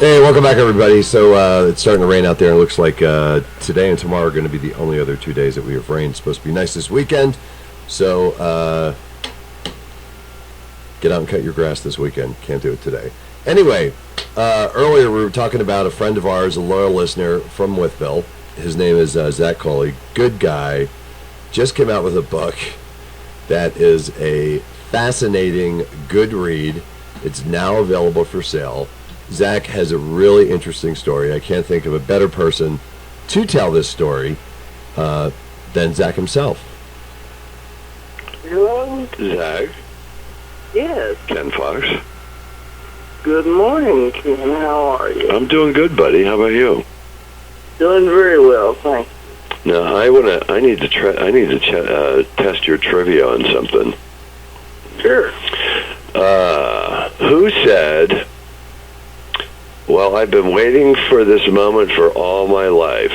Hey, welcome back, everybody. So it's starting to rain out there, and it looks like today and tomorrow are going to be the only other 2 days that we have rain. It's supposed to be nice this weekend, so get out and cut your grass this weekend. Can't do it today. Anyway, earlier we were talking about a friend of ours, a loyal listener from Wytheville. His name is Zach Cooley. Good guy. Just came out with a book that is a fascinating, good read. It's now available for sale. Zach has a really interesting story. I can't think of a better person to tell this story than Zach himself. Hello? Zach? Yes. Ken Fox? Good morning, Ken. How are you? I'm doing good, buddy. How about you? Doing very well, thank you. Now, I need to test your trivia on something. Sure. Who said, "Well, I've been waiting for this moment for all my life.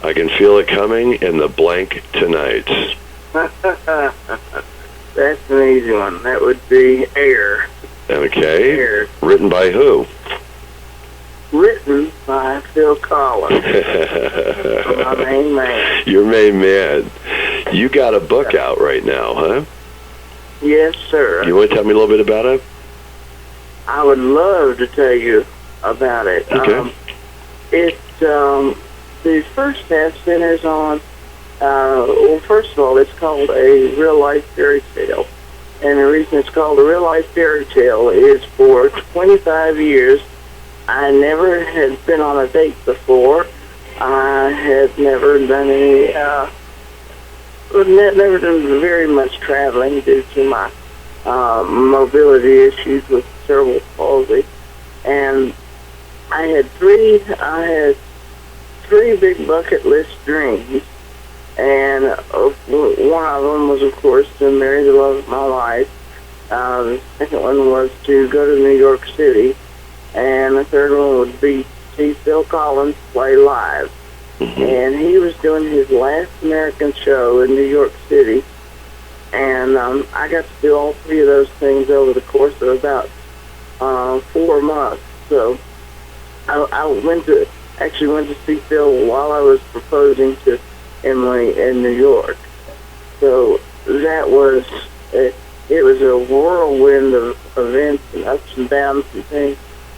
I can feel it coming in the blank tonight"? That's an easy one. That would be Air. Okay. Air. Written by who? Written by Phil Collins. My main man. Your main man. You got a book out right now, huh? Yes, sir. You want to tell me a little bit about it? I would love to tell you about it. Okay. The first half centers on, well, first of all, it's called a real-life fairy tale. And the reason it's called a real-life fairy tale is for 25 years, I never had been on a date before. I had never done never done very much traveling due to my mobility issues with cerebral palsy. And I had three big bucket list dreams, and one of them was, of course, to marry the love of my life. The second one was to go to New York City, and the third one would be to see Phil Collins play live. Mm-hmm. And he was doing his last American show in New York City, and I got to do all three of those things over the course of about 4 months. So I went to see Phil while I was proposing to Emily in New York. So that was it was a whirlwind of events and ups and downs and things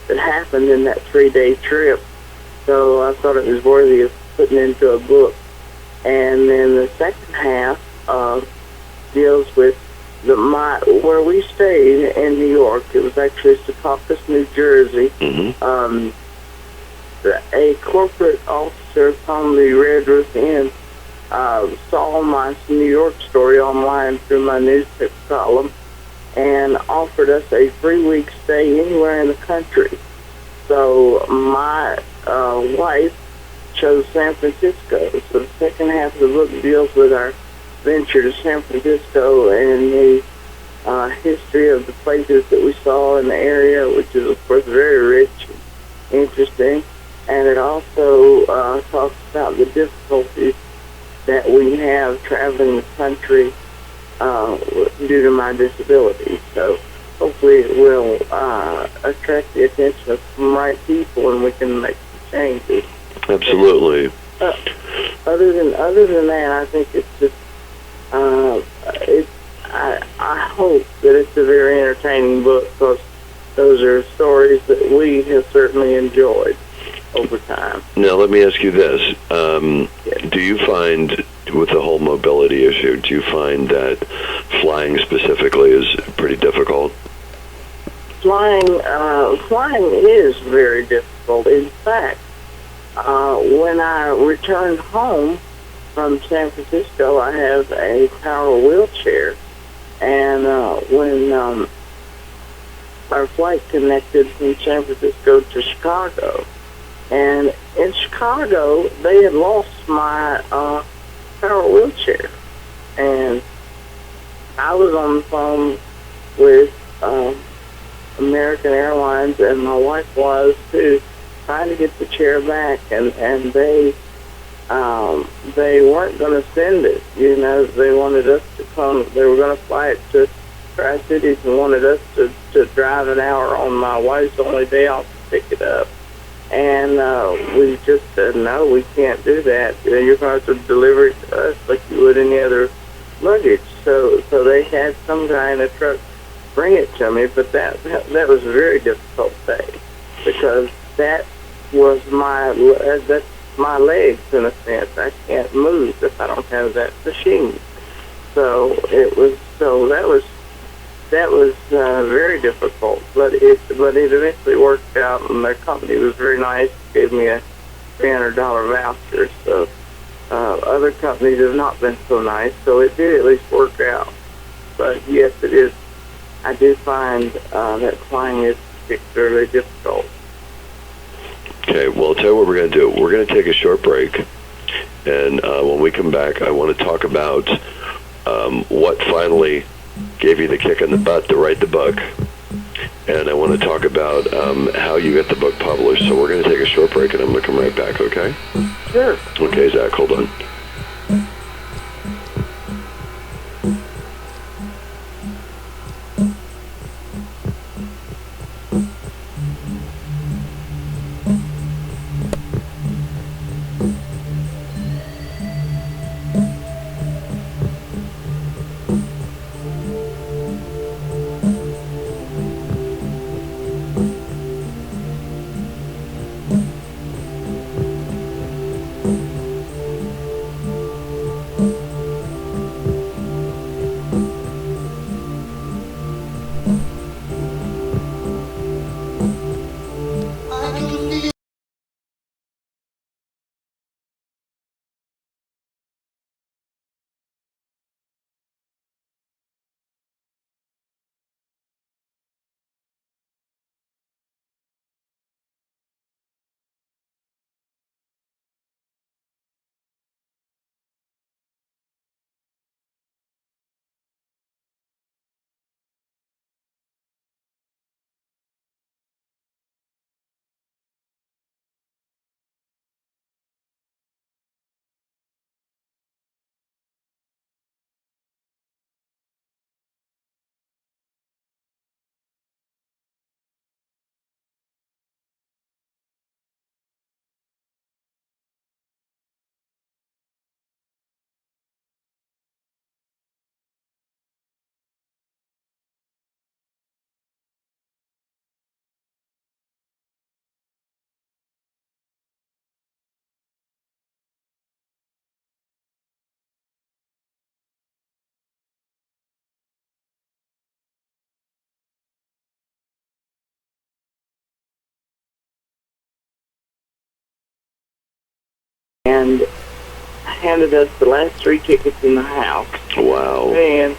that happened in that 3-day trip. So I thought it was worthy of putting into a book. And then the second half deals with where we stayed in New York. It was actually Secaucus, New Jersey. Mm-hmm. A corporate officer from the Red Roof Inn saw my New York story online through my newspaper column and offered us a 3-week stay anywhere in the country. So my wife chose San Francisco. So the second half of the book deals with our venture to San Francisco and the history of the places that we saw in the area, which is, of course, very rich and interesting. And it also talks about the difficulties that we have traveling the country due to my disability. So hopefully it will attract the attention of some right people, and we can make some changes. Absolutely. Other than that, I think it's just I hope that it's a very entertaining book, because those are stories that we have certainly enjoyed over time. Now, let me ask you this. Do you find, with the whole mobility issue, do you find that flying specifically is pretty difficult? Flying is very difficult. In fact, when I returned home from San Francisco, I have a power wheelchair. And when our flight connected from San Francisco to Chicago, and in Chicago, they had lost my power wheelchair. And I was on the phone with American Airlines, and my wife was too, trying to get the chair back, and they weren't going to send it. You know, they wanted us to come. They were going to fly it to Tri-Cities and wanted us to drive an hour on my wife's only day off pick it up. And we just said, no, we can't do that. You're going to have to deliver it to us like you would any other luggage. So they had some guy in a truck bring it to me, but that was a very difficult day because that's my legs in a sense. I can't move if I don't have that machine. So that was very difficult, but it eventually worked out, and their company was very nice. Gave me a $300 voucher. So other companies have not been so nice, so it did at least work out. But yes, it is. I do find that flying is particularly difficult. Okay, well, I'll tell you what we're going to do. We're going to take a short break, and when we come back, I want to talk about what finally gave you the kick in the butt to write the book, and I want to talk about how you get the book published. So we're going to take a short break, and I'm going to come right back, okay? Sure. Okay, Zach, hold on. And handed us the last 3 tickets in the house. Wow. And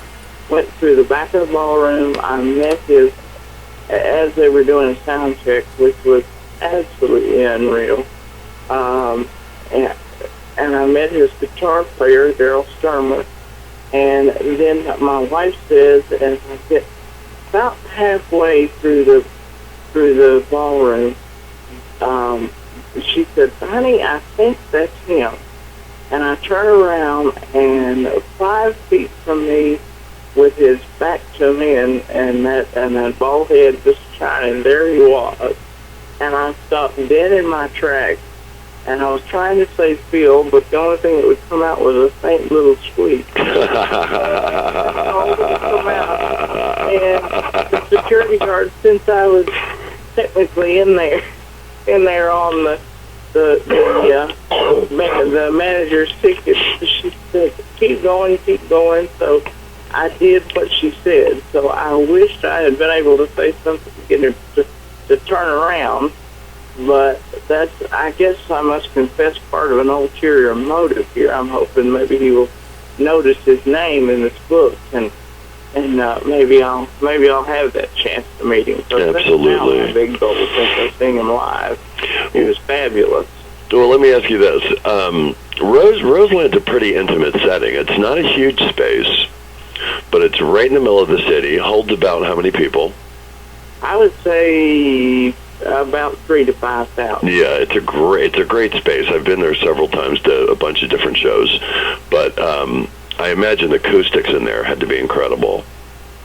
went through the back of the ballroom. I met as they were doing a sound check, which was absolutely unreal. And I met his guitar player, Daryl Sturmer. And then my wife says, as I get about halfway through the ballroom, she said, honey, I think that's him. And I turn around, and 5 feet from me, with his back to me, and that bald head just shining, there he was. And I stopped dead in my tracks, and I was trying to say Phil, but the only thing that would come out was a faint little squeak. And the security guard, since I was technically in there on the manager's ticket, she said, keep going. So I did what she said. So I wished I had been able to say something to get him to turn around. But I guess I must confess, part of an ulterior motive here. I'm hoping maybe he will notice his name in this book, and maybe I'll have that chance to meet him. So absolutely. That's now my big goal since I've seen him live. He was fabulous. Well, let me ask you this. Roseland's a pretty intimate setting. It's not a huge space, but it's right in the middle of the city. Holds about how many people? I would say about 3,000 to 5,000. Yeah, it's a great space. I've been there several times to a bunch of different shows, but I imagine the acoustics in there had to be incredible.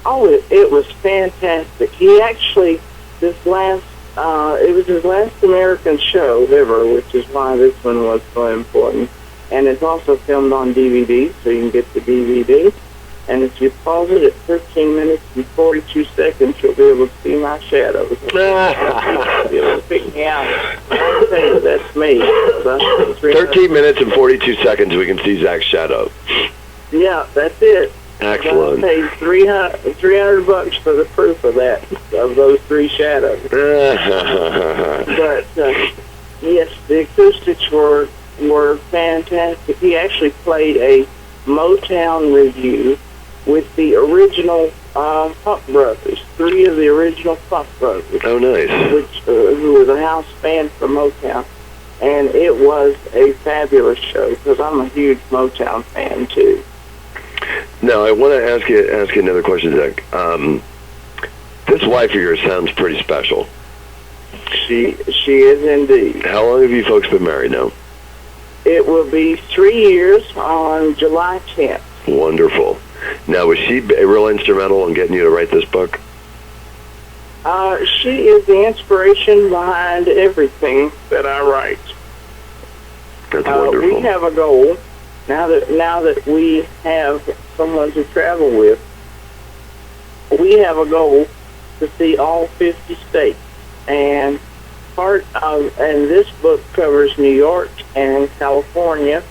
Oh, it was fantastic. He actually, this last It was his last American show ever, which is why this one was so important. And it's also filmed on DVD, so you can get the DVD. And if you pause it at 13 minutes and 42 seconds, you'll be able to see my shadows. You'll be able to pick me out. I tell you, that's me. 13 minutes and 42 seconds, we can see Zach's shadow. Yeah, that's it. Excellent. I paid $300 for the proof of that, of those 3 shadows. But yes, the acoustics were fantastic. He actually played a Motown review with the original Funk Brothers, 3 of the original Funk Brothers. Oh, nice. Who was a house band for Motown. And it was a fabulous show, because I'm a huge Motown fan, too. Now, I want to ask you another question, Zach. This wife of yours sounds pretty special. She is indeed. How long have you folks been married now? It will be 3 years on July 10th. Wonderful. Now, was she real instrumental in getting you to write this book? She is the inspiration behind everything that I write. That's wonderful. We have a goal. Now that we have someone to travel with, we have a goal to see all 50 states. And this book covers New York and California.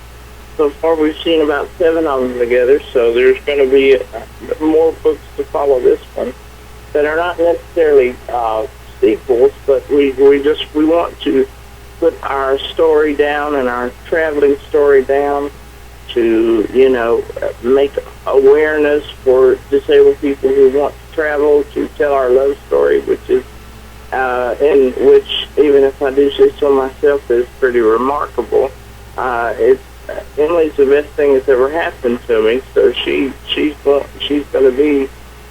So far, we've seen about 7 of them together. So there's going to be more books to follow this one that are not necessarily sequels, but we want to put our story down and our traveling story down to, make awareness for disabled people who want to travel, to tell our love story, which is, in which, even if I do say so myself, is pretty remarkable. Emily's the best thing that's ever happened to me, so she's going to be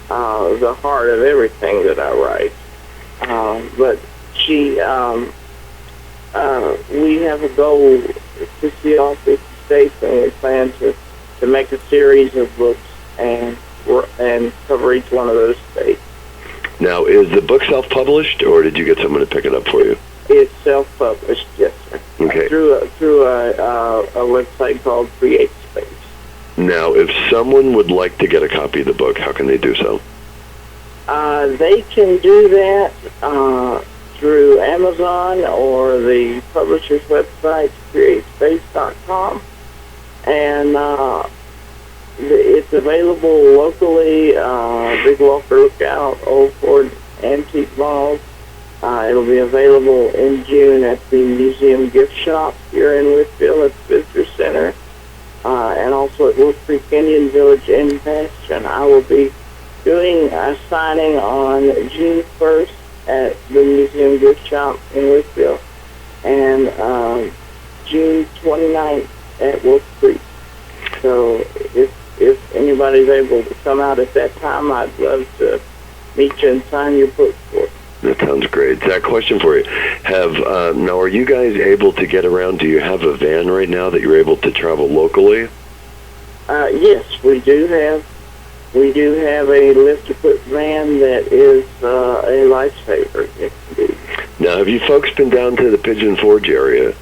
the heart of everything that I write. But we have a goal to see all 50 states, and we plan to make a series of books and cover each one of those states. Now, is the book self-published, or did you get someone to pick it up for you? It's self-published, yes, sir. Okay. Through a website called Create Space. Now, if someone would like to get a copy of the book, how can they do so? They can do that through Amazon or the publisher's website, createspace.com. And it's available locally, Big Walker Lookout, Old Ford Antique Malls. It'll be available in June at the Museum Gift Shop here in Wytheville at the Visitor Center, and also at Wolf Creek Indian Village in Bastion. I will be doing a signing on June 1st at the Museum Gift Shop in Wytheville, and June 29th at Wolf Creek. So if anybody's able to come out at that time, I'd love to meet you and sign your book for you. That sounds great. Zach, question for you. Now, are you guys able to get around? Do you have a van right now that you're able to travel locally? Yes, we do have a lift-equipped van that is a lifesaver. Yes, indeed. Now, have you folks been down to the Pigeon Forge area?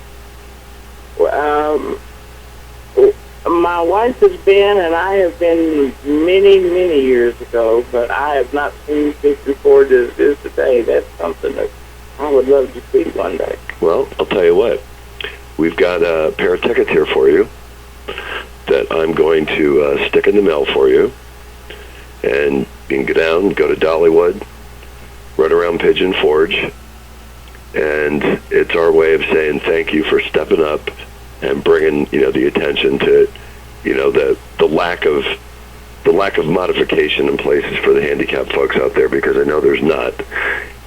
My wife has been, and I have been many, many years ago, but I have not seen Pigeon Forge as it is today. That's something that I would love to see one day. Well, I'll tell you what. We've got a pair of tickets here for you that I'm going to stick in the mail for you. And you can go down, go to Dollywood, run around Pigeon Forge, and it's our way of saying thank you for stepping up and bringing, the attention to, the lack of modification in places for the handicapped folks out there, because I know there's not.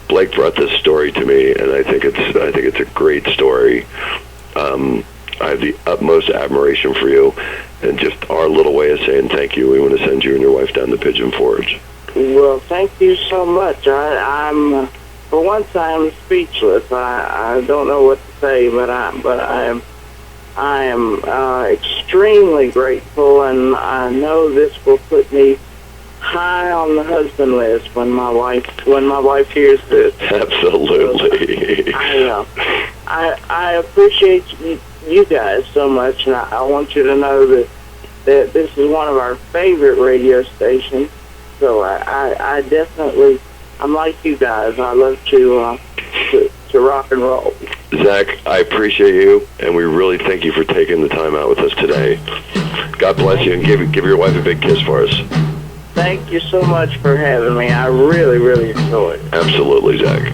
Blake brought this story to me, and I think it's a great story. I have the utmost admiration for you, and just our little way of saying thank you. We want to send you and your wife down to Pigeon Forge. Well, thank you so much. I'm for once I'm speechless. I don't know what to say, but I am extremely grateful, and I know this will put me high on the husband list when my wife hears this. Absolutely. I appreciate you guys so much, and I want you to know that this is one of our favorite radio stations. So I definitely, I'm like you guys. I love to rock and roll. Zach, I appreciate you, and we really thank you for taking the time out with us today. God bless you, and give your wife a big kiss for us. Thank you so much for having me. I really, really enjoyed it. Absolutely, Zach.